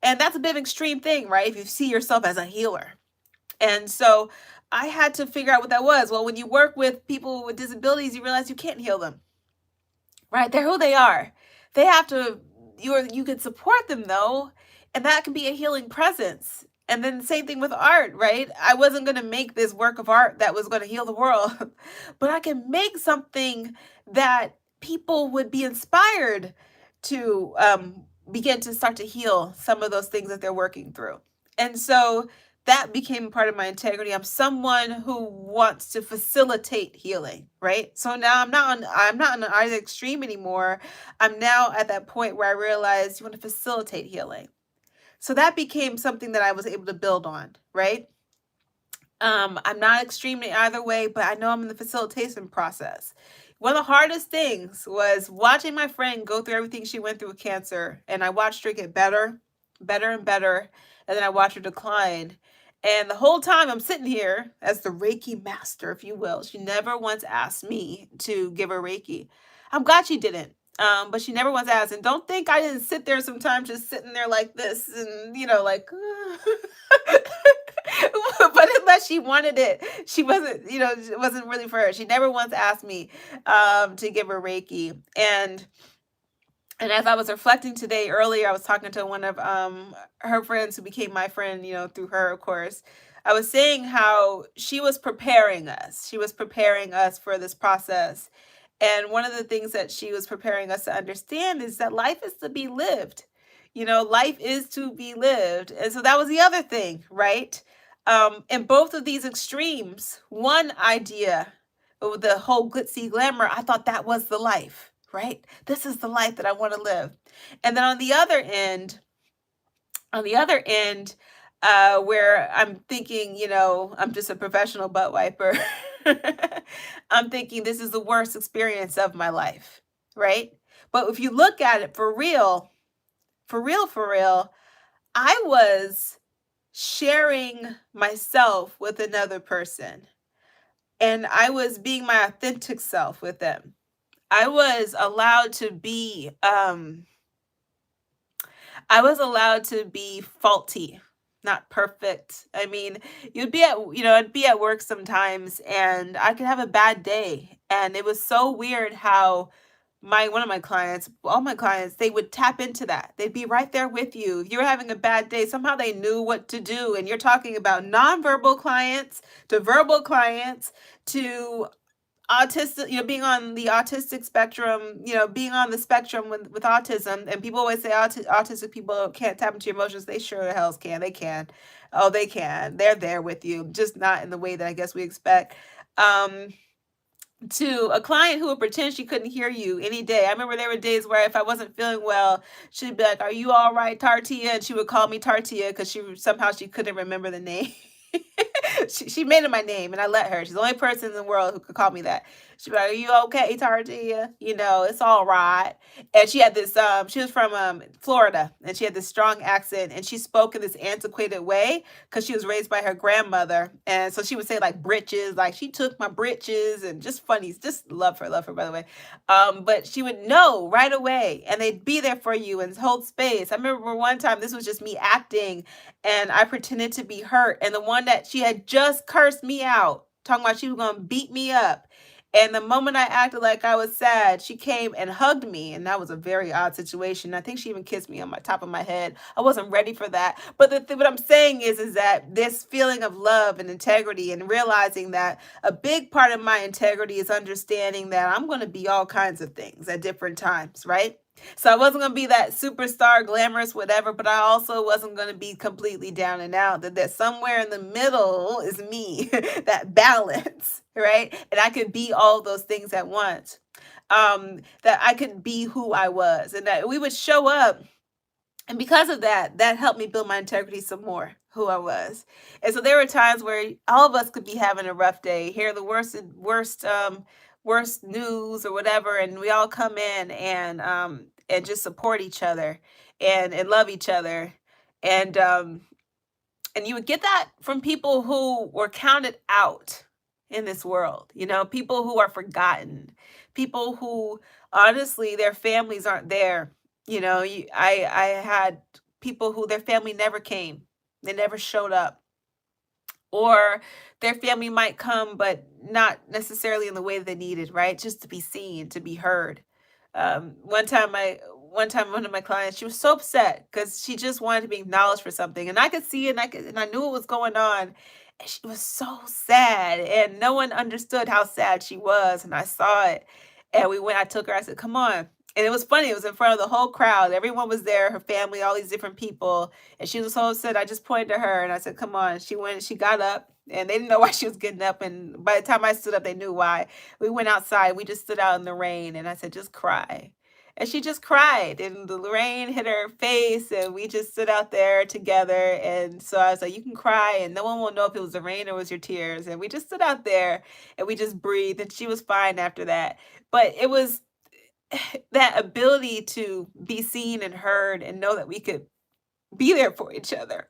And that's a bit of an extreme thing, right? If you see yourself as a healer. And so I had to figure out what that was. Well, when you work with people with disabilities, you realize you can't heal them, right? They're who they are. They have to, you can support them though, and that can be a healing presence. And then the same thing with art, right? I wasn't going to make this work of art that was going to heal the world, but I can make something that people would be inspired to begin to start to heal some of those things that they're working through. And so that became part of my integrity. I'm someone who wants to facilitate healing, right? So now I'm not on either extreme anymore. I'm now at that point where I realize you want to facilitate healing. So that became something that I was able to build on, right? I'm not extreme in either way, but I know I'm in the facilitation process. One of the hardest things was watching my friend go through everything she went through with cancer, and I watched her get better, better and better, and then I watched her decline. And the whole time I'm sitting here as the Reiki master, if you will. She never once asked me to give her Reiki. I'm glad she didn't. But she never once asked. And don't think I didn't sit there sometimes just sitting there like this and, like, but unless she wanted it, she wasn't, it wasn't really for her. She never once asked me to give her Reiki. And as I was reflecting today earlier, I was talking to one of her friends who became my friend, through her, of course. I was saying how she was preparing us. She was preparing us for this process. And one of the things that she was preparing us to understand is that life is to be lived. Life is to be lived. And so that was the other thing, right? In both of these extremes, one idea of the whole glitzy glamour, I thought that was the life, right? This is the life that I want to live. And then on the other end, where I'm thinking, I'm just a professional butt wiper. I'm thinking this is the worst experience of my life, right? But if you look at it for real, I was sharing myself with another person, and I was being my authentic self with them. I was allowed to be faulty, not perfect. I mean, I'd be at work sometimes and I could have a bad day. And it was so weird how one of my clients, all my clients, they would tap into that. They'd be right there with you. If you were having a bad day, somehow they knew what to do. And you're talking about nonverbal clients to verbal clients to autistic, being on the autistic spectrum, being on the spectrum with autism. And people always say autistic people can't tap into your emotions. They sure the hells can. They can. Oh, they can. They're there with you, just not in the way that I guess we expect. To a client who would pretend she couldn't hear you any day. I remember there were days where if I wasn't feeling well, she'd be like, "Are you all right, Tartia?" And she would call me Tartia because she couldn't remember the name. she made it my name, and I let her. She's the only person in the world who could call me that. She'd be like, "Are you okay, Tartia? It's all right." And she had this, she was from Florida, and she had this strong accent, and she spoke in this antiquated way because she was raised by her grandmother. And so she would say like britches, like she took my britches, and just funny, just love her, by the way. But she would know right away, and they'd be there for you and hold space. I remember one time, this was just me acting, and I pretended to be hurt. And the one that she had just cursed me out, talking about she was going to beat me up. And the moment I acted like I was sad, she came and hugged me. And that was a very odd situation. I think she even kissed me on my top of my head. I wasn't ready for that. But what I'm saying is that this feeling of love and integrity, and realizing that a big part of my integrity is understanding that I'm going to be all kinds of things at different times, right? So I wasn't going to be that superstar, glamorous, whatever, but I also wasn't going to be completely down and out. That somewhere in the middle is me, that balance, right? And I could be all those things at once. That I could be who I was, and that we would show up. And because of that, that helped me build my integrity some more, who I was. And so there were times where all of us could be having a rough day, hear the worst news or whatever, and we all come in and just support each other and love each other. And you would get that from people who were counted out in this world, people who are forgotten, people who honestly their families aren't there. I had people who their family never came, they never showed up, or their family might come, but not necessarily in the way they needed, right? Just to be seen, to be heard. One time one of my clients, she was so upset because she just wanted to be acknowledged for something, and I could see it, and I knew what was going on, and she was so sad, and no one understood how sad she was, and I saw it, and we went. I took her. I said, "Come on." And it was funny. It was in front of the whole crowd. Everyone was there, her family, all these different people. And she was so upset. I just pointed to her and I said, "Come on." She went, she got up, and they didn't know why she was getting up. And by the time I stood up, they knew why. We went outside. We just stood out in the rain. And I said, "Just cry." And she just cried. And the rain hit her face. And we just stood out there together. And so I was like, "You can cry. And no one will know if it was the rain or was your tears." And we just stood out there and we just breathed. And she was fine after that. But it was that ability to be seen and heard and know that we could be there for each other.